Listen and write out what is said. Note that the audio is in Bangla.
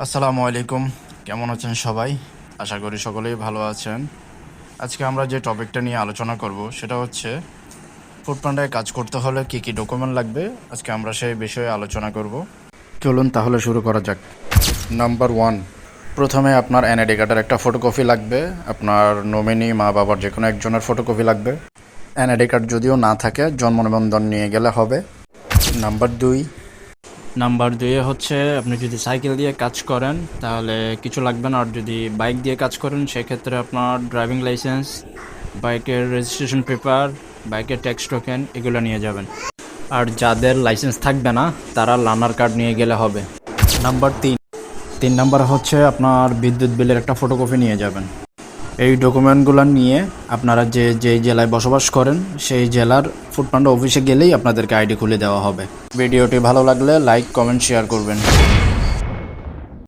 আসসালামু আলাইকুম। কেমন আছেন সবাই? আশা করি সকলেই ভালো আছেন। আজকে আমরা যে টপিকটা নিয়ে আলোচনা করব সেটা হচ্ছে ফুড পান্ডায় কাজ করতে হলে কি কি ডকুমেন্ট লাগবে। আজকে আমরা সেই বিষয়ে আলোচনা করব। চলুন তাহলে শুরু করা যাক। নাম্বার 1, প্রথমে আপনার এনআইডি কার্ডের একটা ফটোকপি লাগবে। আপনার নমিনি মা বাবার যে কোনো একজনের ফটোকপি লাগবে। এনআইডি কার্ড যদিও না থাকে জন্ম নিবন্ধন নিয়ে গেলে হবে। নাম্বার 2 হচ্ছে আপনি যদি সাইকেল দিয়ে কাজ করেন তাহলে কিছু লাগবে না, আর যদি বাইক দিয়ে কাজ করেন সেক্ষেত্রে আপনার ড্রাইভিং লাইসেন্স, বাইকের রেজিস্ট্রেশন পেপার, বাইকের ট্যাক্স টোকেন এগুলো নিয়ে যাবেন। আর যাদের লাইসেন্স থাকবে না তারা লার্নার কার্ড নিয়ে গেলে হবে। নাম্বার 3 নাম্বার হচ্ছে আপনার বিদ্যুৎ বিলের একটা ফটোকপি নিয়ে যাবেন। এই ডকুমেন্টগুলো নিয়ে আপনারা যেই জেলায় বসবাস করেন সেই জেলার ফুড পান্ডা অফিসে গেলেই আপনাদেরকে আইডি খুলে দেওয়া হবে। ভিডিওটি ভালো লাগলে লাইক, কমেন্ট, শেয়ার করবেন।